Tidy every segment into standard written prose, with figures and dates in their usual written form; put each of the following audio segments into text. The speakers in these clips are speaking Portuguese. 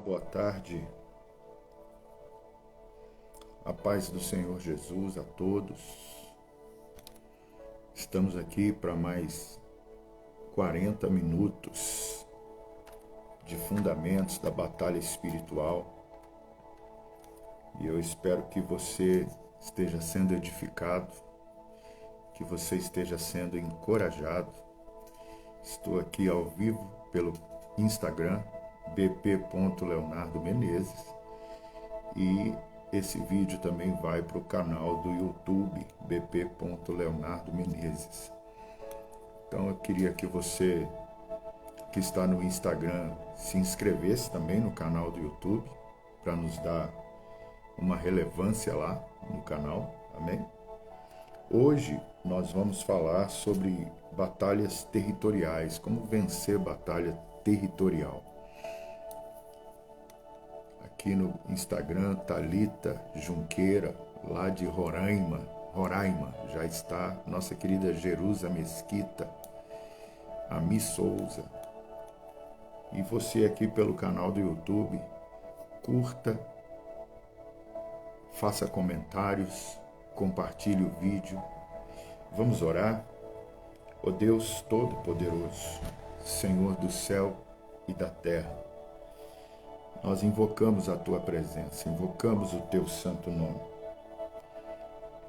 Boa tarde, a paz do Senhor Jesus a todos. Estamos aqui para mais 40 minutos de fundamentos da batalha espiritual e eu espero que você esteja sendo edificado, que você esteja sendo encorajado. Estou aqui ao vivo pelo Instagram, bp.leonardo.menezes, e esse vídeo também vai para o canal do YouTube, bp.leonardo.menezes. Então eu queria que você que está no Instagram se inscrevesse também no canal do YouTube, para nos dar uma relevância lá no canal, amém? Hoje nós vamos falar sobre batalhas territoriais, como vencer batalha territorial. Aqui no Instagram, Thalita Junqueira, lá de Roraima, já está nossa querida Jerusa Mesquita, Ami Souza. E você aqui pelo canal do YouTube, curta, faça comentários, compartilhe o vídeo. Vamos orar? Ó Deus Todo-Poderoso, Senhor do céu e da terra, nós invocamos a Tua presença, invocamos o Teu santo nome.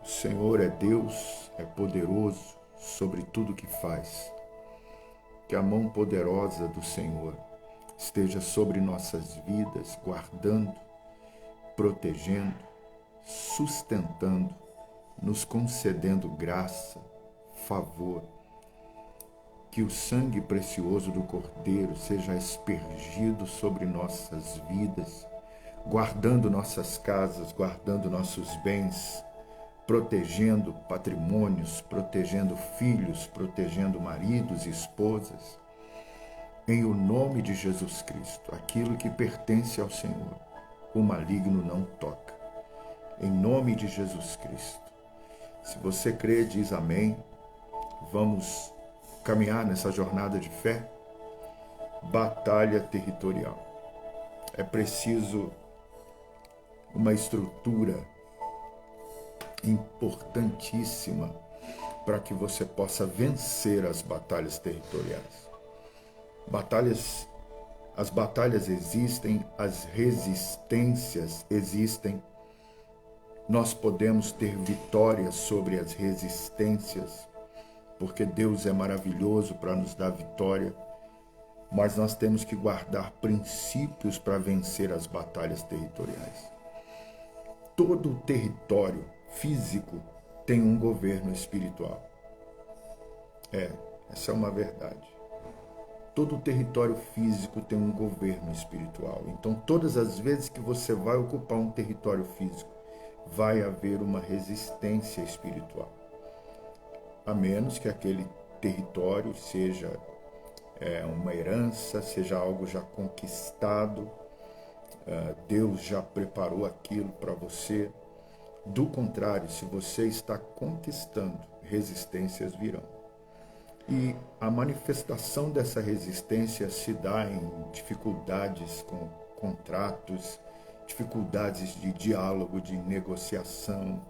O Senhor é Deus, é poderoso sobre tudo que faz. Que a mão poderosa do Senhor esteja sobre nossas vidas, guardando, protegendo, sustentando, nos concedendo graça, favor. Que o sangue precioso do Cordeiro seja aspergido sobre nossas vidas, guardando nossas casas, guardando nossos bens, protegendo patrimônios, protegendo filhos, protegendo maridos e esposas. Em o nome de Jesus Cristo, aquilo que pertence ao Senhor, o maligno não toca. Em nome de Jesus Cristo. Se você crê, diz amém. Vamos caminhar nessa jornada de fé. Batalha territorial. É preciso uma estrutura importantíssima para que você possa vencer as batalhas territoriais. As batalhas existem, as resistências existem. Nós podemos ter vitória sobre as resistências, porque Deus é maravilhoso para nos dar vitória, mas nós temos que guardar princípios para vencer as batalhas territoriais. Todo o território físico tem um governo espiritual. Essa é uma verdade. Todo o território físico tem um governo espiritual. Então, todas as vezes que você vai ocupar um território físico, vai haver uma resistência espiritual. A menos que aquele território seja uma herança, seja algo já conquistado, Deus já preparou aquilo para você. Do contrário, se você está conquistando, resistências virão. E a manifestação dessa resistência se dá em dificuldades com contratos, dificuldades de diálogo, de negociação,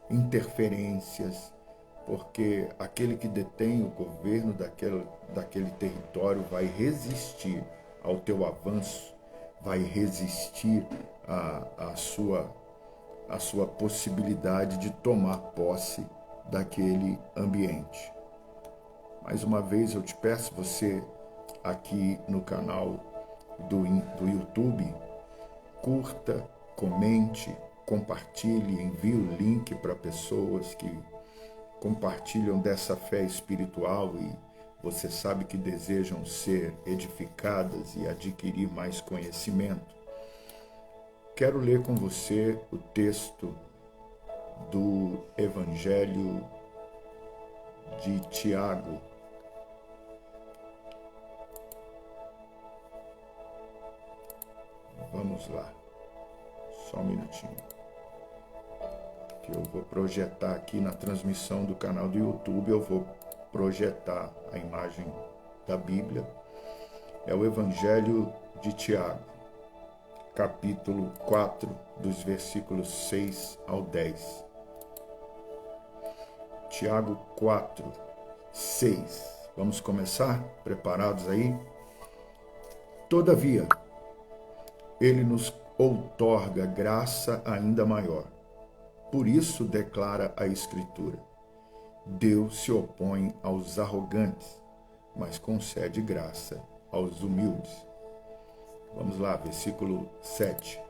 interferências, porque aquele que detém o governo daquele território vai resistir ao teu avanço, vai resistir à sua possibilidade de tomar posse daquele ambiente. Mais uma vez eu te peço, você aqui no canal do YouTube, curta, comente, compartilhe, envie o link para pessoas que compartilham dessa fé espiritual e você sabe que desejam ser edificadas e adquirir mais conhecimento. Quero ler com você o texto do Evangelho de Tiago. Vamos lá, só um minutinho, que eu vou projetar aqui na transmissão do canal do YouTube, eu vou projetar a imagem da Bíblia. É o Evangelho de Tiago, capítulo 4, dos versículos 6 ao 10. Tiago 4, 6. Vamos começar? Preparados aí? Todavia, ele nos outorga graça ainda maior. Por isso declara a Escritura: Deus se opõe aos arrogantes, mas concede graça aos humildes. Vamos lá, versículo 7.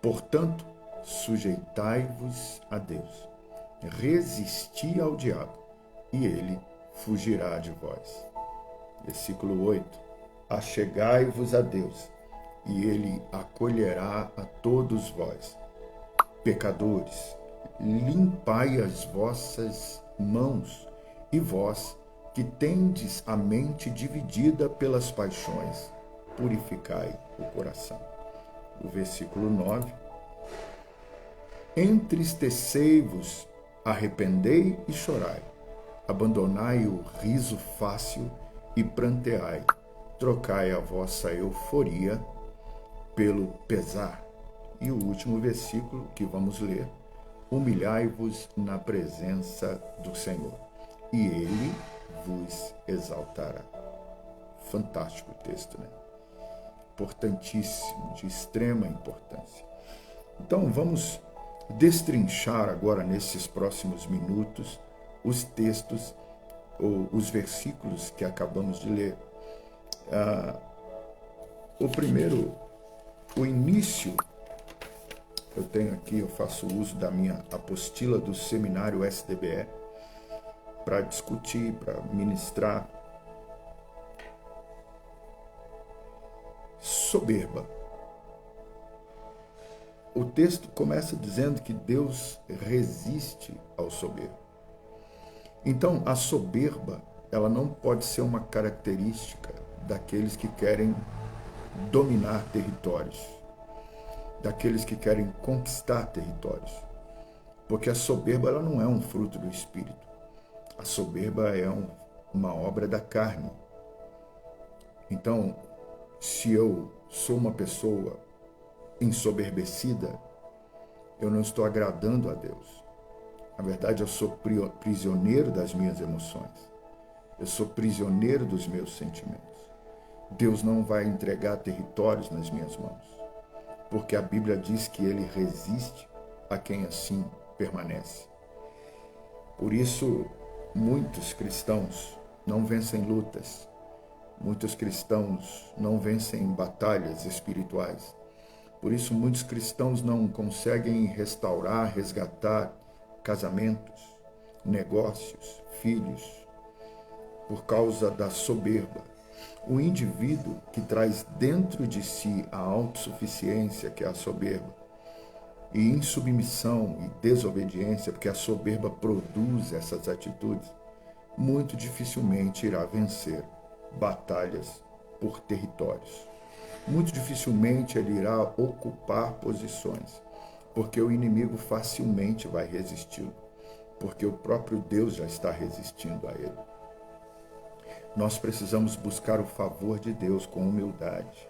Portanto, sujeitai-vos a Deus, resisti ao diabo, e ele fugirá de vós. Versículo 8. Achegai-vos a Deus, e ele acolherá a todos vós. Pecadores, limpai as vossas mãos, e vós, que tendes a mente dividida pelas paixões, purificai o coração. O versículo 9. Entristecei-vos, arrependei e chorai. Abandonai o riso fácil e pranteai. Trocai a vossa euforia pelo pesar. E o último versículo que vamos ler: humilhai-vos na presença do Senhor, e Ele vos exaltará. Fantástico texto, né? Importantíssimo, de extrema importância. Então, vamos destrinchar agora, nesses próximos minutos, os textos, ou os versículos que acabamos de ler. O primeiro, o início, eu tenho aqui, eu faço uso da minha apostila do seminário SDBE para discutir, para ministrar. Soberba. O texto começa dizendo que Deus resiste ao soberbo. Então, a soberba, ela não pode ser uma característica daqueles que querem dominar territórios, daqueles que querem conquistar territórios. Porque a soberba, ela não é um fruto do Espírito. A soberba é uma obra da carne. Então, se eu sou uma pessoa ensoberbecida, eu não estou agradando a Deus. Na verdade, eu sou prisioneiro das minhas emoções. Eu sou prisioneiro dos meus sentimentos. Deus não vai entregar territórios nas minhas mãos, porque a Bíblia diz que Ele resiste a quem assim permanece. Por isso, muitos cristãos não vencem lutas. Muitos cristãos não vencem batalhas espirituais. Por isso, muitos cristãos não conseguem restaurar, resgatar casamentos, negócios, filhos, por causa da soberba. O indivíduo que traz dentro de si a autossuficiência, que é a soberba, e insubmissão e desobediência, porque a soberba produz essas atitudes, muito dificilmente irá vencer batalhas por territórios. Muito dificilmente ele irá ocupar posições, porque o inimigo facilmente vai resisti-lo, porque o próprio Deus já está resistindo a ele. Nós precisamos buscar o favor de Deus com humildade.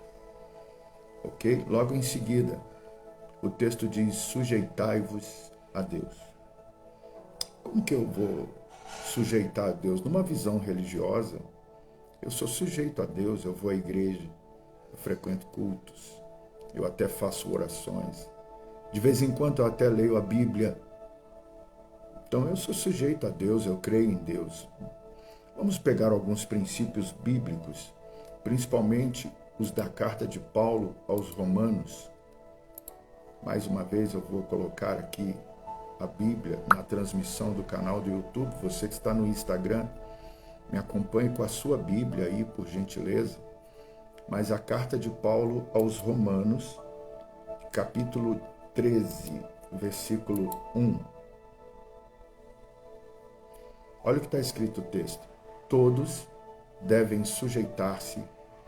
Ok? Logo em seguida, o texto diz: sujeitai-vos a Deus. Como que eu vou sujeitar a Deus? Numa visão religiosa, eu sou sujeito a Deus, eu vou à igreja, eu frequento cultos, eu até faço orações. De vez em quando eu até leio a Bíblia. Então eu sou sujeito a Deus, eu creio em Deus. Vamos pegar alguns princípios bíblicos, principalmente os da carta de Paulo aos Romanos. Mais uma vez eu vou colocar aqui a Bíblia na transmissão do canal do YouTube. Você que está no Instagram, me acompanhe com a sua Bíblia aí, por gentileza. Mas a carta de Paulo aos Romanos, capítulo 13, versículo 1. Olha o que está escrito o texto. Todos devem sujeitar-se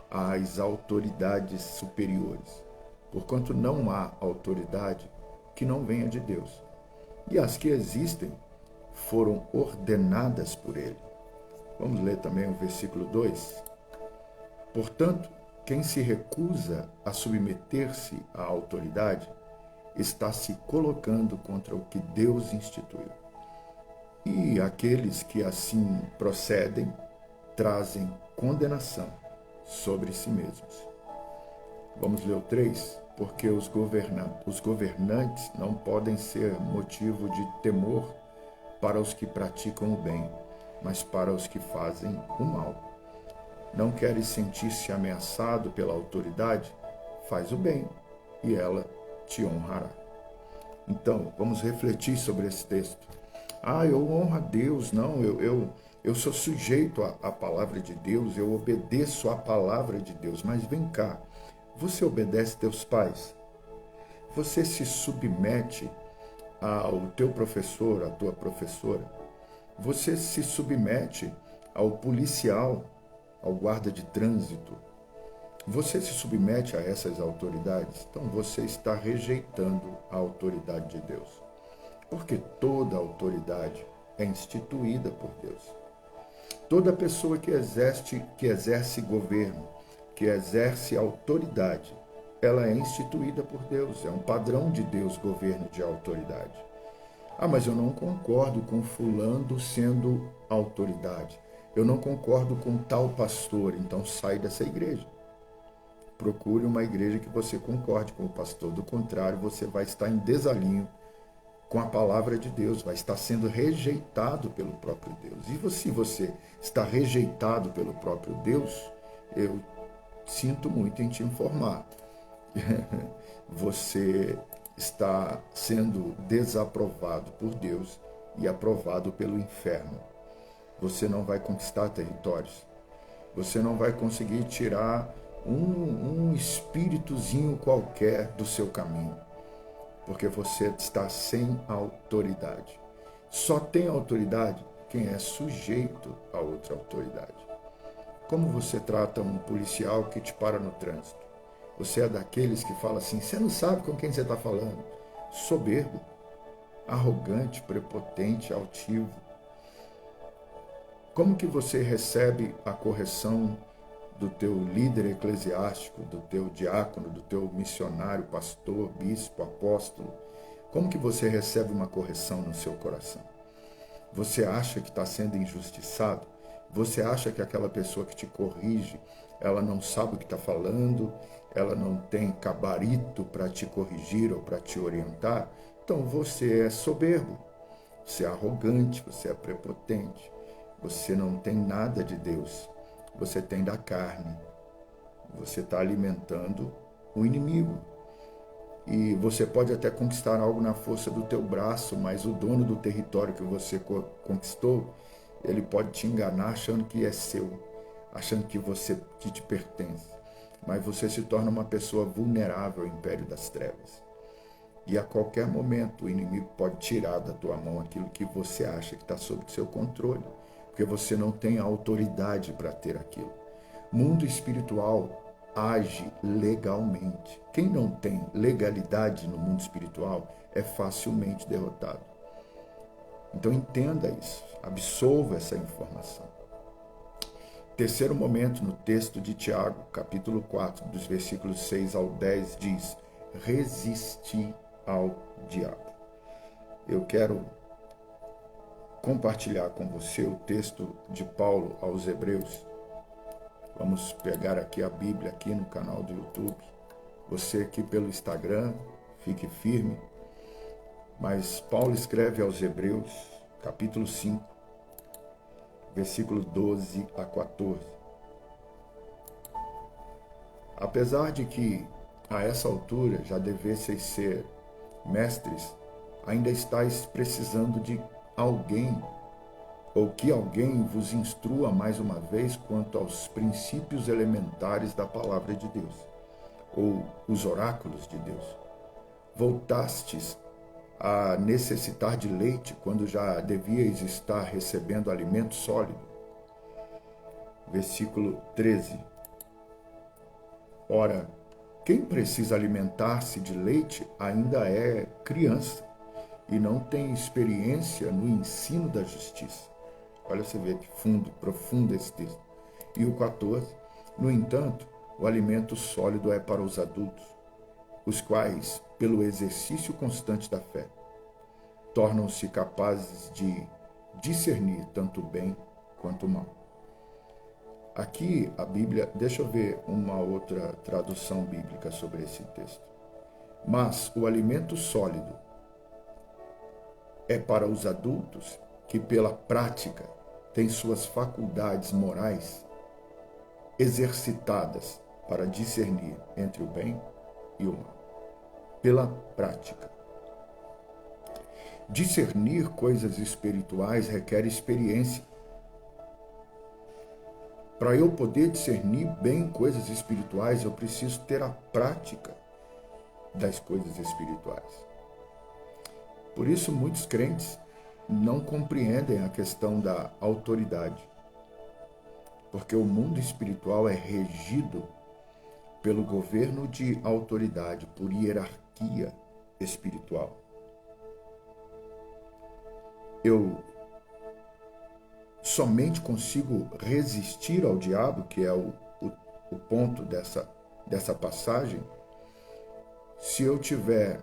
às autoridades superiores, porquanto não há autoridade que não venha de Deus. E as que existem foram ordenadas por Ele. Vamos ler também o versículo 2. Portanto, quem se recusa a submeter-se à autoridade está se colocando contra o que Deus instituiu. E aqueles que assim procedem trazem condenação sobre si mesmos. Vamos ler o 3? Porque os governantes não podem ser motivo de temor para os que praticam o bem, mas para os que fazem o mal. Não queres sentir-se ameaçado pela autoridade? Faz o bem, e ela te honrará. Então, vamos refletir sobre esse texto. Eu honro a Deus. Não, eu sou sujeito à palavra de Deus, eu obedeço à palavra de Deus. Mas vem cá, você obedece teus pais? Você se submete ao teu professor, à tua professora? Você se submete ao policial, ao guarda de trânsito? Você se submete a essas autoridades? Então você está rejeitando a autoridade de Deus. Porque toda autoridade é instituída por Deus. Toda pessoa que exerce governo, que exerce autoridade, ela é instituída por Deus. É um padrão de Deus, governo de autoridade. Mas eu não concordo com fulano sendo autoridade. Eu não concordo com tal pastor, então sai dessa igreja. Procure uma igreja que você concorde com o pastor. Do contrário, você vai estar em desalinho com a palavra de Deus, vai estar sendo rejeitado pelo próprio Deus. E se você está rejeitado pelo próprio Deus, eu sinto muito em te informar. Você está sendo desaprovado por Deus e aprovado pelo inferno. Você não vai conquistar territórios. Você não vai conseguir tirar um espíritozinho qualquer do seu caminho, porque você está sem autoridade. Só tem autoridade quem é sujeito a outra autoridade. Como você trata um policial que te para no trânsito? Você é daqueles que fala assim, você não sabe com quem você está falando. Soberbo, arrogante, prepotente, altivo. Como que você recebe a correção do teu líder eclesiástico, do teu diácono, do teu missionário, pastor, bispo, apóstolo? Como que você recebe uma correção no seu coração? Você acha que está sendo injustiçado? Você acha que aquela pessoa que te corrige, ela não sabe o que está falando, ela não tem gabarito para te corrigir ou para te orientar? Então você é soberbo, você é arrogante, você é prepotente, você não tem nada de Deus, você tem da carne, você está alimentando o inimigo. E você pode até conquistar algo na força do teu braço, mas o dono do território que você conquistou, ele pode te enganar achando que é seu, achando que te pertence. Mas você se torna uma pessoa vulnerável ao império das trevas. E a qualquer momento o inimigo pode tirar da tua mão aquilo que você acha que está sob seu controle, porque você não tem autoridade para ter aquilo. Mundo espiritual age legalmente. Quem não tem legalidade no mundo espiritual é facilmente derrotado. Então entenda isso, absorva essa informação. Terceiro momento no texto de Tiago, capítulo 4, dos versículos 6 ao 10, diz: resistir ao diabo. Eu quero compartilhar com você o texto de Paulo aos Hebreus. Vamos pegar aqui a Bíblia, aqui no canal do YouTube. Você aqui pelo Instagram, fique firme. Mas Paulo escreve aos Hebreus, capítulo 5, versículo 12 a 14. Apesar de que a essa altura já devesseis ser mestres, ainda estáis precisando de alguém, ou que alguém vos instrua mais uma vez quanto aos princípios elementares da palavra de Deus, ou os oráculos de Deus. Voltastes a necessitar de leite quando já devíeis estar recebendo alimento sólido. Versículo 13. Ora, quem precisa alimentar-se de leite ainda é criança e não tem experiência no ensino da justiça. Olha, você vê que profundo esse texto. E o 14. No entanto, O alimento sólido é para os adultos, os quais, pelo exercício constante da fé, tornam-se capazes de discernir tanto o bem quanto o mal. Aqui a Bíblia, deixa eu ver uma outra tradução bíblica sobre esse texto. Mas o alimento sólido é para os adultos que, pela prática, têm suas faculdades morais exercitadas para discernir entre o bem e o mal. Pela prática. Discernir coisas espirituais requer experiência. Para eu poder discernir bem coisas espirituais, eu preciso ter a prática das coisas espirituais. Por isso, muitos crentes não compreendem a questão da autoridade, porque o mundo espiritual é regido pelo governo de autoridade, por hierarquia espiritual. Eu somente consigo resistir ao diabo, que é o ponto dessa passagem, se eu tiver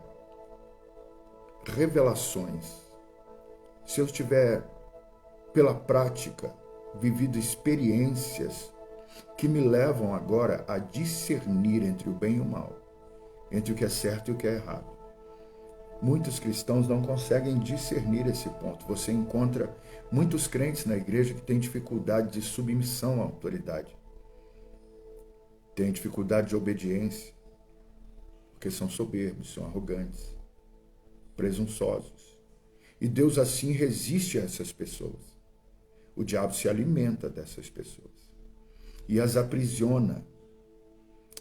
revelações, se eu tiver, pela prática, vivido experiências que me levam agora a discernir entre o bem e o mal, entre o que é certo e o que é errado. Muitos cristãos não conseguem discernir esse ponto. Você encontra muitos crentes na igreja que têm dificuldade de submissão à autoridade, têm dificuldade de obediência, porque são soberbos, são arrogantes, presunçosos. E Deus assim resiste a essas pessoas. O diabo se alimenta dessas pessoas e as aprisiona.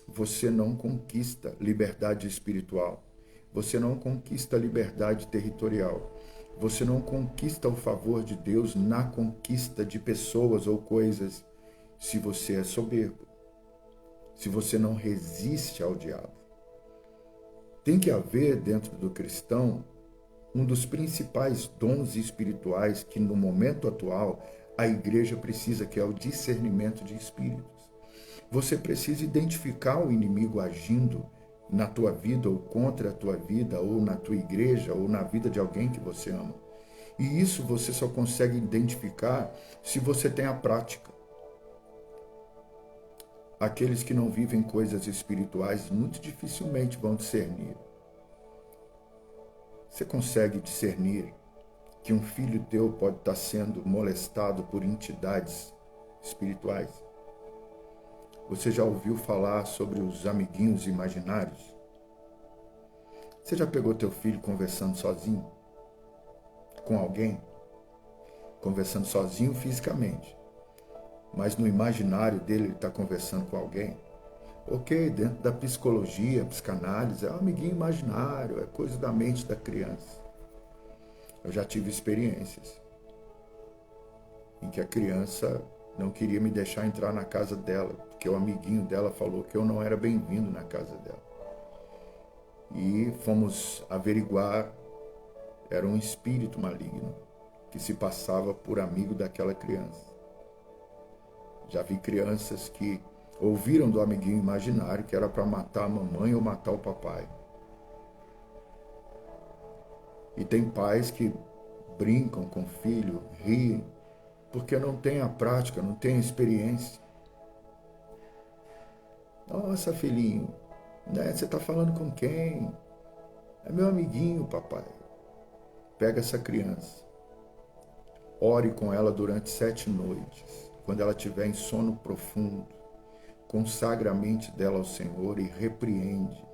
Você não conquista liberdade espiritual. Você não conquista liberdade territorial. Você não conquista o favor de Deus na conquista de pessoas ou coisas se você é soberbo, se você não resiste ao diabo. Tem que haver dentro do cristão um dos principais dons espirituais que no momento atual a igreja precisa, que é o discernimento de espíritos. Você precisa identificar o inimigo agindo na tua vida ou contra a tua vida, ou na tua igreja, ou na vida de alguém que você ama. E isso você só consegue identificar se você tem a prática. Aqueles que não vivem coisas espirituais muito dificilmente vão discernir. Você consegue discernir que um filho teu pode estar sendo molestado por entidades espirituais? Você já ouviu falar sobre os amiguinhos imaginários? Você já pegou teu filho conversando sozinho? Com alguém? Conversando sozinho fisicamente. Mas no imaginário dele ele está conversando com alguém? Ok, dentro da psicologia, psicanálise, é um amiguinho imaginário, é coisa da mente da criança. Eu já tive experiências em que a criança não queria me deixar entrar na casa dela, porque o amiguinho dela falou que eu não era bem-vindo na casa dela. E fomos averiguar, era um espírito maligno que se passava por amigo daquela criança. Já vi crianças que ouviram do amiguinho imaginário que era para matar a mamãe ou matar o papai. E tem pais que brincam com o filho, riem, porque não tem a prática, não tem a experiência. Nossa, filhinho, né? Você está falando com quem? É meu amiguinho, papai. Pega essa criança. Ore com ela durante 7 noites. Quando ela estiver em sono profundo, consagra a mente dela ao Senhor e repreende.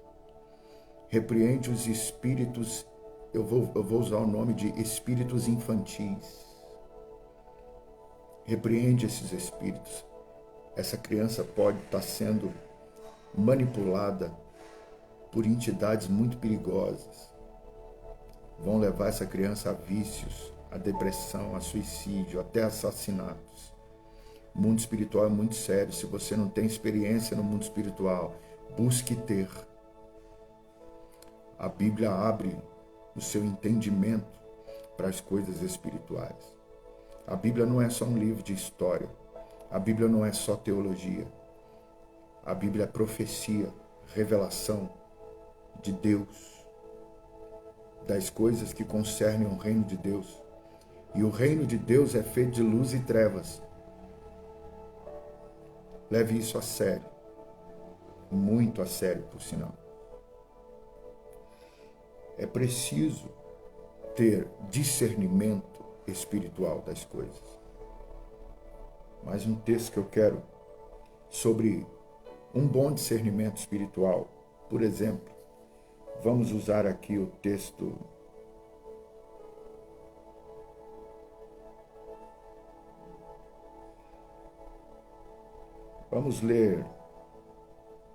Repreende os espíritos, eu vou usar o nome de espíritos infantis. Repreende esses espíritos. Essa criança pode estar sendo manipulada por entidades muito perigosas. Vão levar essa criança a vícios, a depressão, a suicídio, até assassinatos. O mundo espiritual é muito sério. Se você não tem experiência no mundo espiritual, busque ter. A Bíblia abre o seu entendimento para as coisas espirituais. A Bíblia não é só um livro de história. A Bíblia não é só teologia. A Bíblia é profecia, revelação de Deus, das coisas que concernem o reino de Deus. E o reino de Deus é feito de luz e trevas. Leve isso a sério, muito a sério, por sinal. É preciso ter discernimento espiritual das coisas. Mais um texto que eu quero sobre um bom discernimento espiritual. Por exemplo, vamos usar aqui o texto vamos ler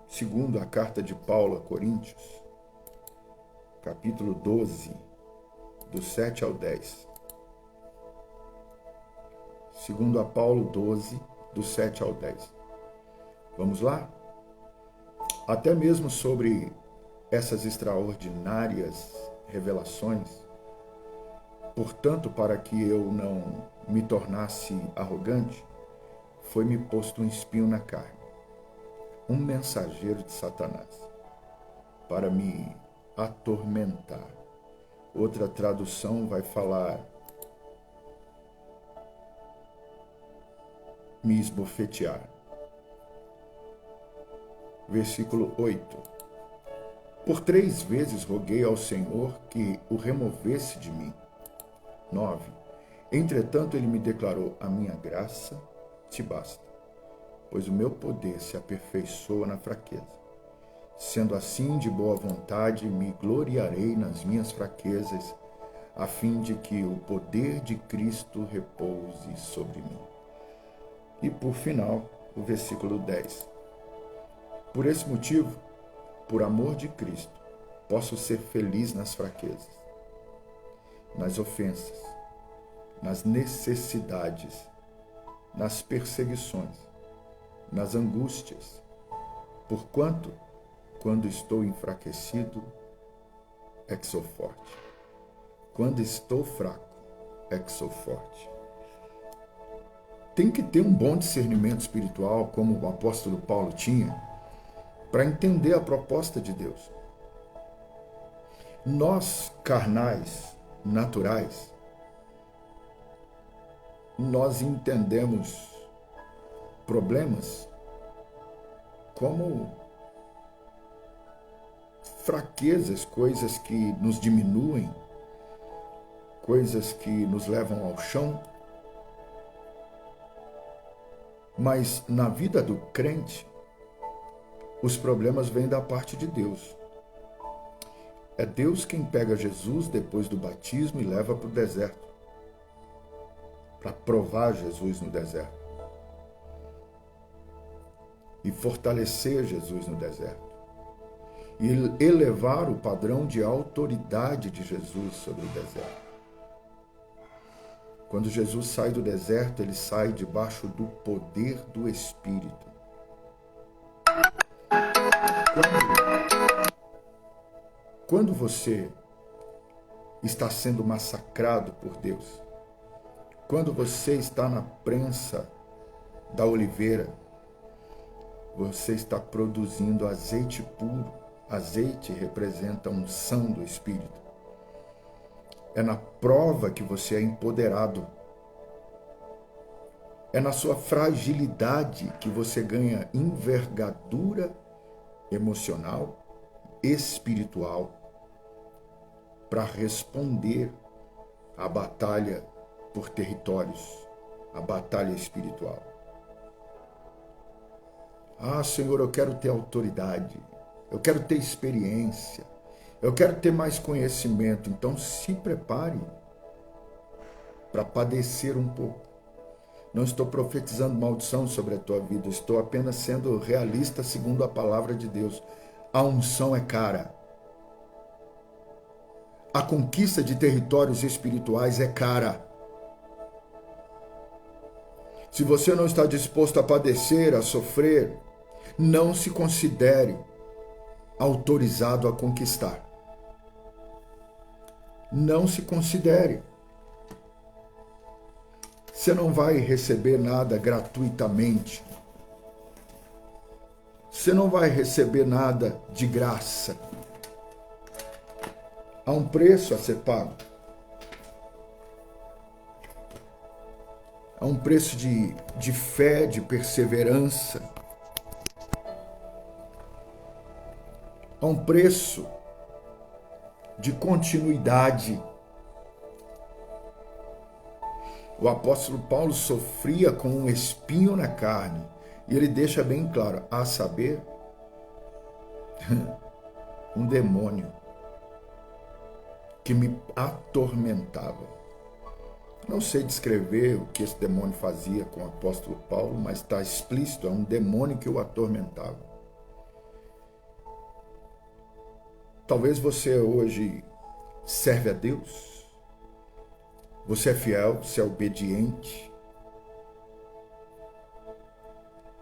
segundo a carta de Paulo a Coríntios, capítulo 12, do 7 ao 10. Segundo a Paulo 12, do 7 ao 10. Vamos lá? Até mesmo sobre essas extraordinárias revelações, portanto, para que eu não me tornasse arrogante, foi-me posto um espinho na carne, um mensageiro de Satanás, para me atormentar. Outra tradução vai falar me esbofetear. Versículo 8. Por 3 vezes roguei ao Senhor que o removesse de mim. 9. Entretanto, ele me declarou: a minha graça te basta, pois o meu poder se aperfeiçoa na fraqueza. Sendo assim, de boa vontade, me gloriarei nas minhas fraquezas, a fim de que o poder de Cristo repouse sobre mim. E por final, o versículo 10. Por esse motivo, por amor de Cristo, posso ser feliz nas fraquezas, nas ofensas, nas necessidades, nas perseguições, nas angústias, porquanto, quando estou enfraquecido, é que sou forte. Quando estou fraco, é que sou forte. Tem que ter um bom discernimento espiritual, como o apóstolo Paulo tinha, para entender a proposta de Deus. Nós, carnais, naturais, nós entendemos problemas como fraquezas, coisas que nos diminuem, coisas que nos levam ao chão. Mas na vida do crente, os problemas vêm da parte de Deus. É Deus quem pega Jesus depois do batismo e leva para o deserto, para provar Jesus no deserto e fortalecer Jesus no deserto e elevar o padrão de autoridade de Jesus sobre o deserto. Quando Jesus sai do deserto, ele sai debaixo do poder do Espírito. Quando você está sendo massacrado por Deus, quando você está na prensa da oliveira, você está produzindo azeite puro. Azeite representa a unção do Espírito. É na prova que você é empoderado. É na sua fragilidade que você ganha envergadura emocional, espiritual, para responder à batalha por territórios, à batalha espiritual. Ah, Senhor, eu quero ter autoridade, eu quero ter experiência, eu quero ter mais conhecimento. Então se prepare para padecer um pouco. Não estou profetizando maldição sobre a tua vida, estou apenas sendo realista segundo a palavra de Deus. A unção é cara. A conquista de territórios espirituais é cara. Se você não está disposto a padecer, a sofrer, não se considere autorizado a conquistar. Não se considere. Você não vai receber nada gratuitamente. Você não vai receber nada de graça. Há um preço a ser pago. Há um preço de fé, de perseverança. Há um preço de continuidade. O apóstolo Paulo sofria com um espinho na carne. E ele deixa bem claro, a saber, um demônio que me atormentava. Não sei descrever o que esse demônio fazia com o apóstolo Paulo, mas está explícito, é um demônio que o atormentava. Talvez você hoje serve a Deus, você é fiel, você é obediente,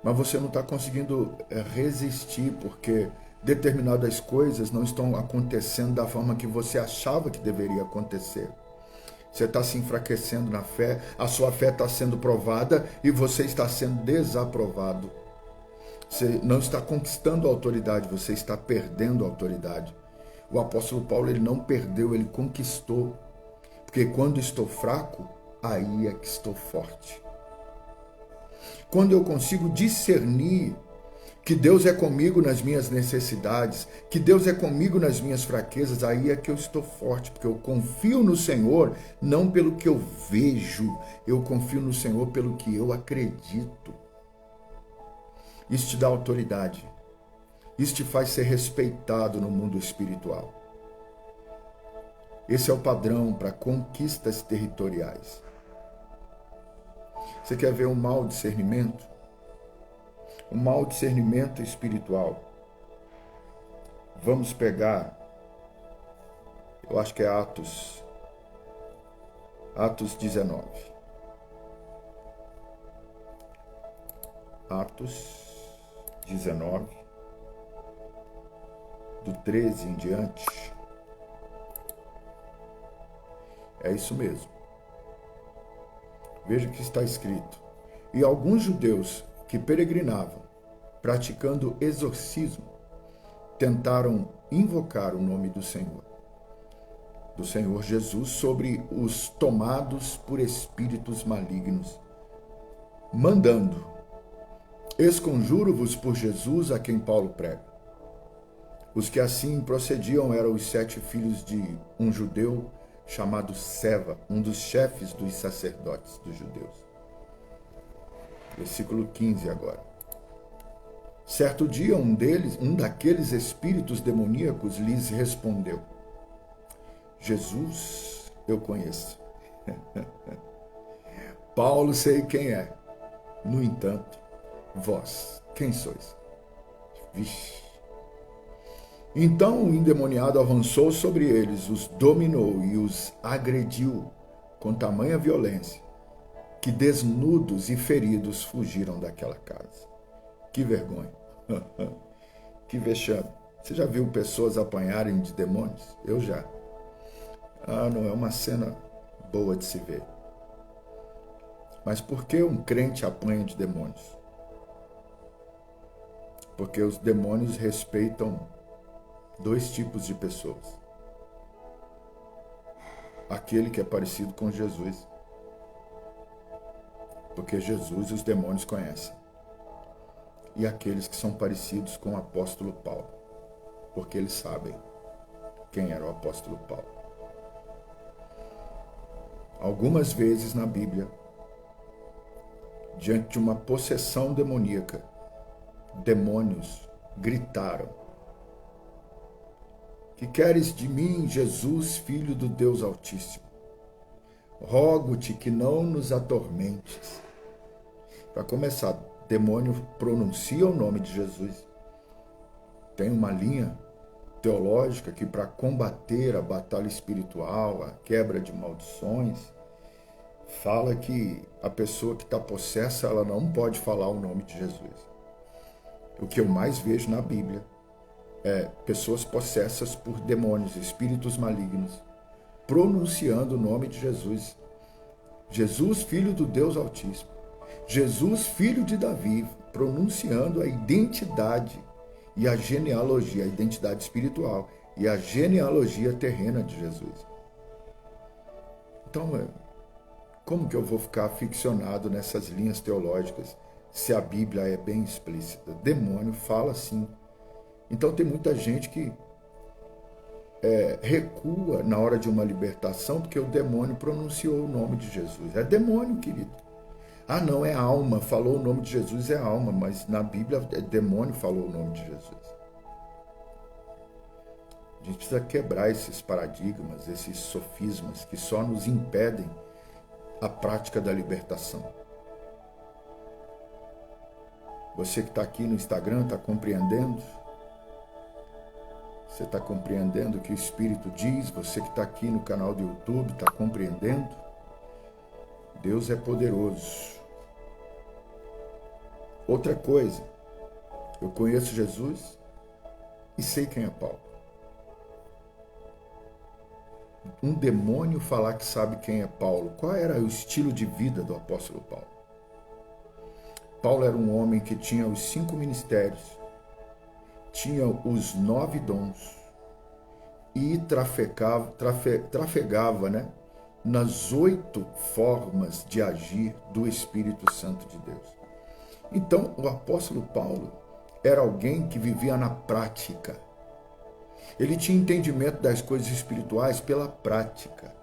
mas você não está conseguindo resistir porque determinadas coisas não estão acontecendo da forma que você achava que deveria acontecer. Você está se enfraquecendo na fé, a sua fé está sendo provada e você está sendo desaprovado. Você não está conquistando a autoridade, você está perdendo a autoridade. O apóstolo Paulo, ele não perdeu, ele conquistou. Porque quando estou fraco, aí é que estou forte. Quando eu consigo discernir que Deus é comigo nas minhas necessidades, que Deus é comigo nas minhas fraquezas, aí é que eu estou forte, porque eu confio no Senhor, não pelo que eu vejo, eu confio no Senhor pelo que eu acredito. Isso te dá autoridade, isso te faz ser respeitado no mundo espiritual. Esse é o padrão para conquistas territoriais. Você quer ver um mau discernimento? Um mau discernimento espiritual. Vamos pegar, eu acho que é Atos 19. Atos 19, do 13 em diante. É isso mesmo. Veja o que está escrito. E alguns judeus que peregrinavam, praticando exorcismo, tentaram invocar o nome do Senhor Jesus, sobre os tomados por espíritos malignos, mandando: esconjuro-vos por Jesus a quem Paulo prega. Os que assim procediam eram os 7 filhos de um judeu chamado Seva, um dos chefes dos sacerdotes dos judeus. Versículo 15 agora. Certo dia, um daqueles espíritos demoníacos lhes respondeu: Jesus eu conheço. Paulo sei quem é. No entanto, vós, quem sois? Vixe. Então o endemoniado avançou sobre eles, os dominou e os agrediu com tamanha violência, que desnudos e feridos fugiram daquela casa. Que vergonha. Que vexame. Você já viu pessoas apanharem de demônios? Eu já. Não é uma cena boa de se ver. Mas por que um crente apanha de demônios? Porque os demônios respeitam 2 tipos de pessoas. Aquele que é parecido com Jesus. Porque Jesus os demônios conhecem. E aqueles que são parecidos com o apóstolo Paulo. Porque eles sabem quem era o apóstolo Paulo. Algumas vezes na Bíblia, diante de uma possessão demoníaca, demônios gritaram: que queres de mim, Jesus, Filho do Deus Altíssimo? Rogo-te que não nos atormentes. Para começar, demônio pronuncia o nome de Jesus. Tem uma linha teológica que, para combater a batalha espiritual, a quebra de maldições, fala que a pessoa que está possessa, ela não pode falar o nome de Jesus. O que eu mais vejo na Bíblia é pessoas possessas por demônios, espíritos malignos, pronunciando o nome de Jesus. Jesus, Filho do Deus Altíssimo. Jesus, Filho de Davi. pronunciando a identidade e a genealogia, a identidade espiritual e a genealogia terrena de Jesus. Então, como que eu vou ficar ficcionado nessas linhas teológicas se a Bíblia é bem explícita? Demônio fala assim. Então tem muita gente que recua na hora de uma libertação porque o demônio pronunciou o nome de Jesus. É demônio, querido. Ah, não, é alma. Falou o nome de Jesus, é alma. Mas na Bíblia, demônio falou o nome de Jesus. A gente precisa quebrar esses paradigmas, esses sofismas que só nos impedem a prática da libertação. Você que está aqui no Instagram, está compreendendo? Você está compreendendo o que o Espírito diz? Você que está aqui no canal do YouTube, está compreendendo? Deus é poderoso. Outra coisa, eu conheço Jesus e sei quem é Paulo. Um demônio falar que sabe quem é Paulo. Qual era o estilo de vida do apóstolo Paulo? Paulo era um homem que tinha os 5 ministérios, tinha os 9 dons e trafegava, né, nas 8 formas de agir do Espírito Santo de Deus. Então, o apóstolo Paulo era alguém que vivia na prática. Ele tinha entendimento das coisas espirituais pela prática.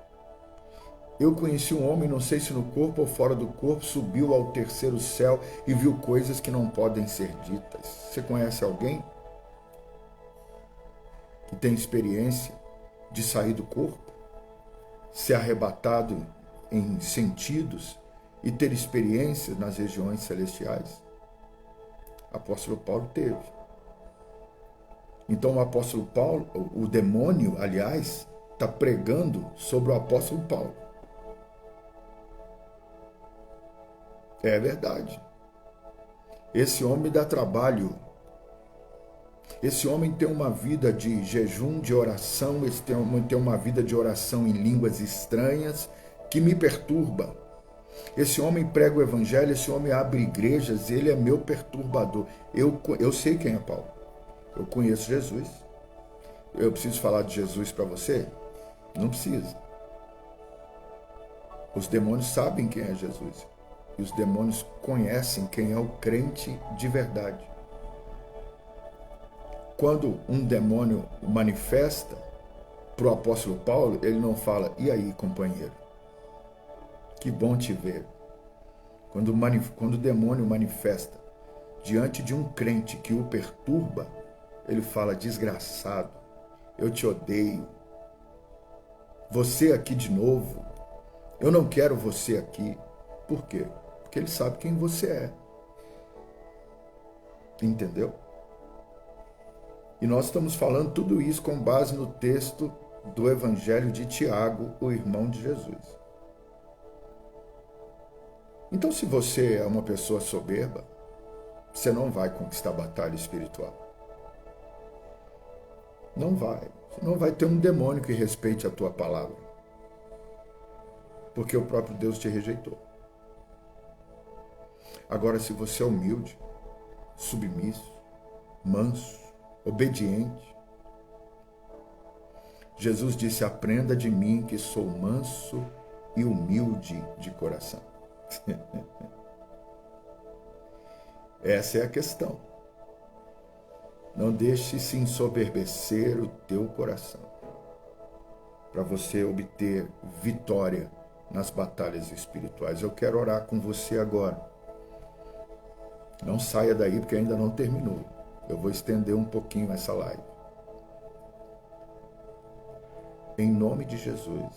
Eu conheci um homem, não sei se no corpo ou fora do corpo, subiu ao 3º céu e viu coisas que não podem ser ditas. Você conhece alguém que tem experiência de sair do corpo, ser arrebatado em sentidos e ter experiências nas regiões celestiais? O apóstolo Paulo teve. Então o apóstolo Paulo, o demônio, aliás, está pregando sobre o apóstolo Paulo. É verdade. Esse homem dá trabalho. Esse homem tem uma vida de jejum, de oração, esse homem tem uma vida de oração em línguas estranhas que me perturba. Esse homem prega o evangelho, esse homem abre igrejas, ele é meu perturbador. Eu sei quem é Paulo. Eu conheço Jesus. Eu preciso falar de Jesus para você? Não precisa. Os demônios sabem quem é Jesus. E os demônios conhecem quem é o crente de verdade. Quando um demônio manifesta para o apóstolo Paulo, ele não fala, e aí, companheiro? Que bom te ver. Quando o demônio manifesta diante de um crente que o perturba, ele fala, desgraçado, eu te odeio. Você aqui de novo, eu não quero você aqui. Por quê? Porque ele sabe quem você é. Entendeu? E nós estamos falando tudo isso com base no texto do Evangelho de Tiago, o irmão de Jesus. Então, se você é uma pessoa soberba, você não vai conquistar a batalha espiritual. Não vai. Você não vai ter um demônio que respeite a tua palavra. Porque o próprio Deus te rejeitou. Agora, se você é humilde, submisso, manso, obediente, Jesus disse, aprenda de mim que sou manso e humilde de coração. Essa é a questão. Não deixe se ensoberbecer o teu coração para você obter vitória nas batalhas espirituais. Eu quero orar com você agora. Não saia daí porque ainda não terminou. Eu vou estender um pouquinho essa live. Em nome de Jesus,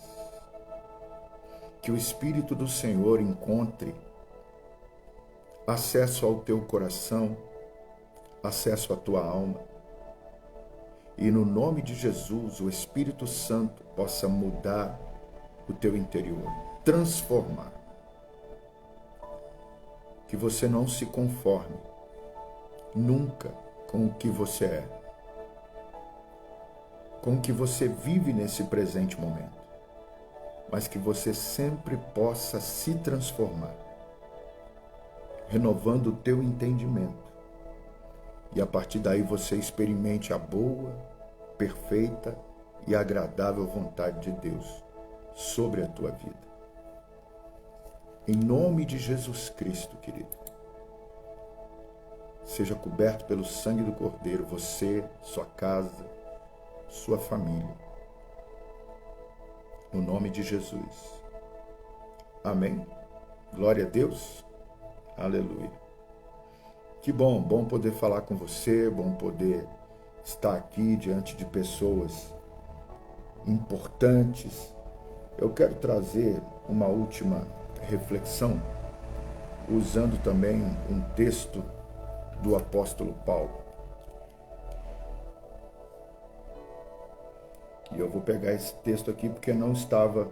que o Espírito do Senhor encontre acesso ao teu coração, acesso à tua alma. E no nome de Jesus, o Espírito Santo possa mudar o teu interior, transformar. Que você não se conforme nunca com o que você é, com o que você vive nesse presente momento, mas que você sempre possa se transformar renovando o teu entendimento. E a partir daí você experimente a boa, perfeita e agradável vontade de Deus sobre a tua vida. Em nome de Jesus Cristo, querido, seja coberto pelo sangue do Cordeiro, você, sua casa, sua família. No nome de Jesus. Amém. Glória a Deus. Aleluia. Que bom poder falar com você, bom poder estar aqui diante de pessoas importantes. Eu quero trazer uma última reflexão, usando também um texto do apóstolo Paulo. E eu vou pegar esse texto aqui porque não estava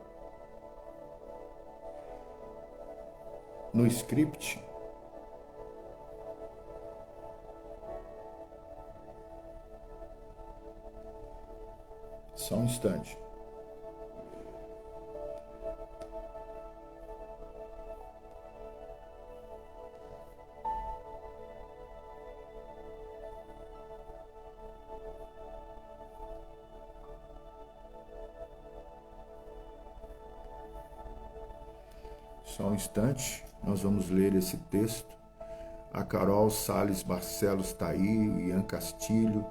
no script. Só um instante. Só um instante, nós vamos ler esse texto. A Carol Salles Barcelos está aí, o Ian Castilho,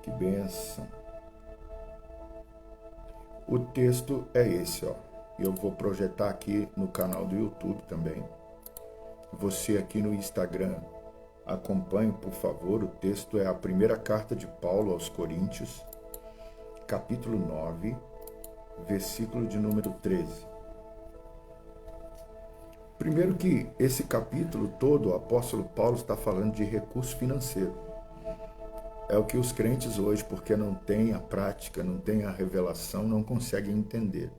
que bênção. O texto é esse, ó. Eu vou projetar aqui no canal do YouTube também. Você aqui no Instagram, acompanhe, por favor. O texto é a primeira carta de Paulo aos Coríntios, capítulo 9, versículo de número 13. Primeiro que esse capítulo todo, o apóstolo Paulo está falando de recurso financeiro. É o que os crentes hoje, porque não têm a prática, não têm a revelação, não conseguem entender.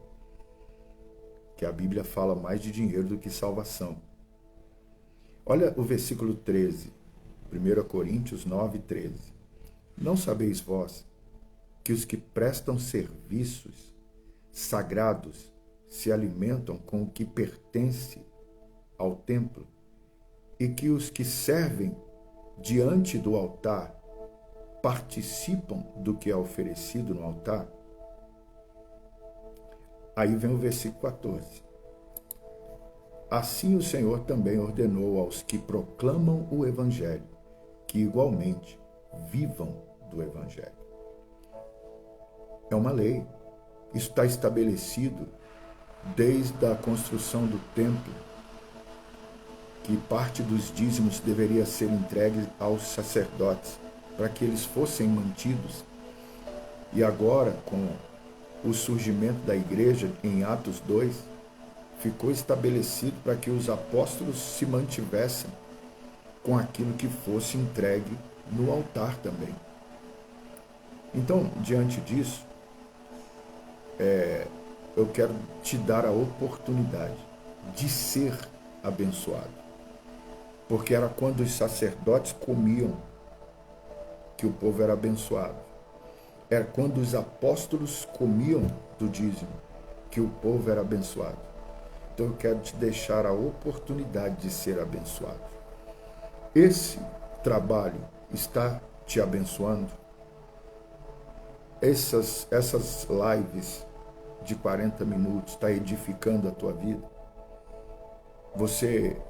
Que a Bíblia fala mais de dinheiro do que salvação. Olha o versículo 13, 1 Coríntios 9, 13. Não sabeis vós que os que prestam serviços sagrados se alimentam com o que pertence ao templo, e que os que servem diante do altar participam do que é oferecido no altar? Aí vem o versículo 14. Assim o Senhor também ordenou aos que proclamam o Evangelho, que igualmente vivam do Evangelho. É uma lei. Isso está estabelecido desde a construção do templo, que parte dos dízimos deveria ser entregue aos sacerdotes, para que eles fossem mantidos. E agora, com o surgimento da igreja em Atos 2, ficou estabelecido para que os apóstolos se mantivessem com aquilo que fosse entregue no altar também. Então, diante disso, eu quero te dar a oportunidade de ser abençoado. Porque era quando os sacerdotes comiam que o povo era abençoado. Era quando os apóstolos comiam do dízimo que o povo era abençoado. Então eu quero te deixar a oportunidade de ser abençoado. Esse trabalho está te abençoando? Essas lives de 40 minutos está edificando a tua vida?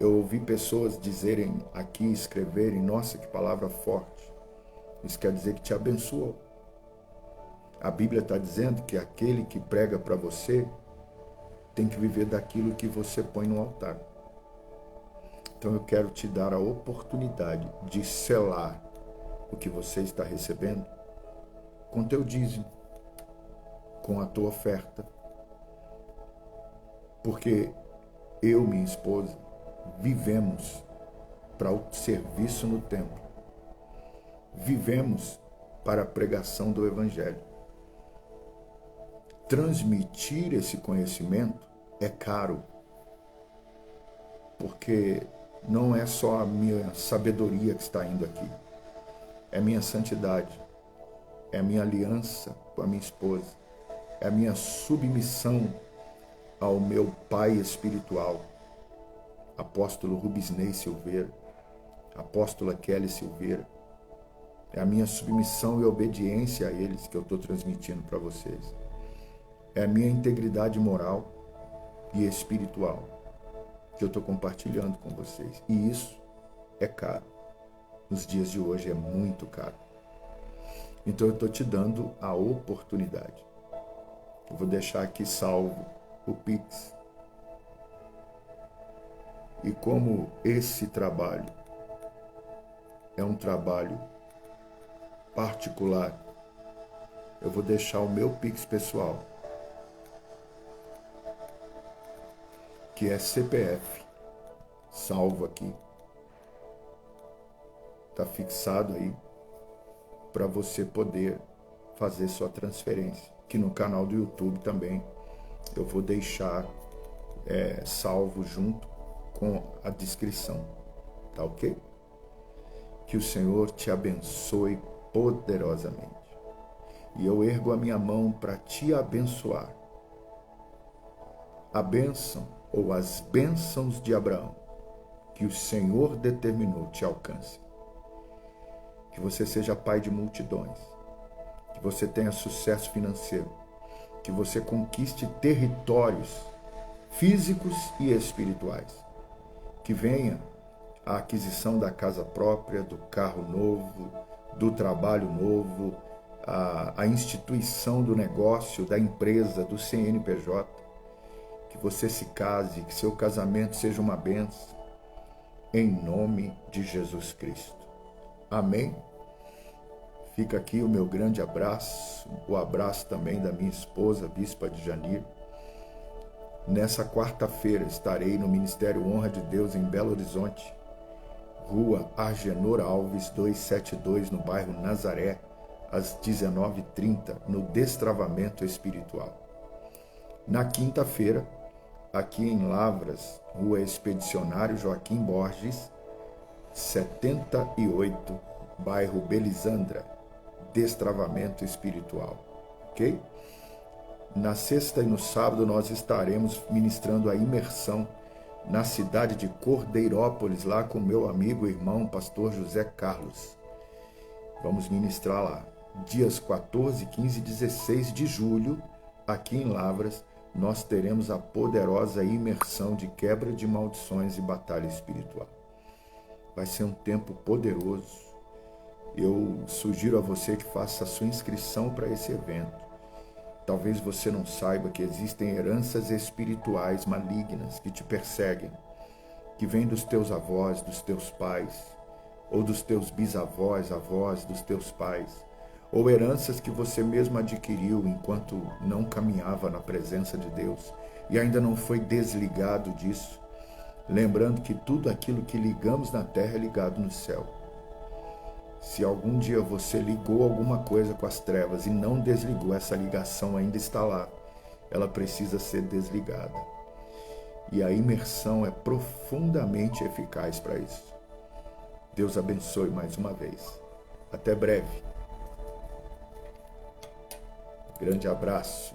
Eu ouvi pessoas dizerem aqui, escreverem, nossa, que palavra forte. Isso quer dizer que te abençoou. A Bíblia está dizendo que aquele que prega para você tem que viver daquilo que você põe no altar. Então eu quero te dar a oportunidade de selar o que você está recebendo com teu dízimo, com a tua oferta. Porque eu e minha esposa vivemos para o serviço no templo. Vivemos para a pregação do Evangelho. Transmitir esse conhecimento é caro, porque não é só a minha sabedoria que está indo aqui, é minha santidade, é a minha aliança com a minha esposa, é a minha submissão ao meu Pai espiritual, apóstolo Rubisnei Silveira, apóstola Kelly Silveira. É a minha submissão e obediência a eles que eu estou transmitindo para vocês. É a minha integridade moral e espiritual que eu estou compartilhando com vocês. E isso é caro. Nos dias de hoje é muito caro. Então eu estou te dando a oportunidade. Eu vou deixar aqui salvo o Pix. E como esse trabalho é um trabalho particular, eu vou deixar o meu Pix pessoal, que é CPF, salvo aqui. Está fixado aí para você poder fazer sua transferência. Que no canal do YouTube também eu vou deixar salvo junto com a descrição. Tá ok? Que o Senhor te abençoe poderosamente. E eu ergo a minha mão para te abençoar. A bênção ou as bênçãos de Abraão que o Senhor determinou te alcance. Que você seja pai de multidões. Que você tenha sucesso financeiro. Que você conquiste territórios físicos e espirituais. Que venha a aquisição da casa própria, do carro novo, do trabalho novo, a instituição do negócio, da empresa, do CNPJ. Que você se case, que seu casamento seja uma bênção. Em nome de Jesus Cristo. Amém? Fica aqui o meu grande abraço, o abraço também da minha esposa, Bispa de Janir. Nessa quarta-feira estarei no Ministério Honra de Deus em Belo Horizonte, Rua Argenor Alves 272, no bairro Nazaré, às 19h30, no Destravamento Espiritual. Na quinta-feira, aqui em Lavras, Rua Expedicionário Joaquim Borges, 78, bairro Belisandra, Destravamento Espiritual. Ok? Na sexta e no sábado nós estaremos ministrando a imersão na cidade de Cordeirópolis, lá com meu amigo e irmão, pastor José Carlos. Vamos ministrar lá. Dias 14, 15 e 16 de julho, aqui em Lavras, nós teremos a poderosa imersão de quebra de maldições e batalha espiritual. Vai ser um tempo poderoso. Eu sugiro a você que faça a sua inscrição para esse evento. Talvez você não saiba que existem heranças espirituais malignas que te perseguem, que vêm dos teus avós, dos teus pais, ou dos teus bisavós, avós, dos teus pais, ou heranças que você mesmo adquiriu enquanto não caminhava na presença de Deus e ainda não foi desligado disso, lembrando que tudo aquilo que ligamos na terra é ligado no céu. Se algum dia você ligou alguma coisa com as trevas e não desligou, essa ligação ainda está lá. Ela precisa ser desligada. E a imersão é profundamente eficaz para isso. Deus abençoe mais uma vez. Até breve. Grande abraço.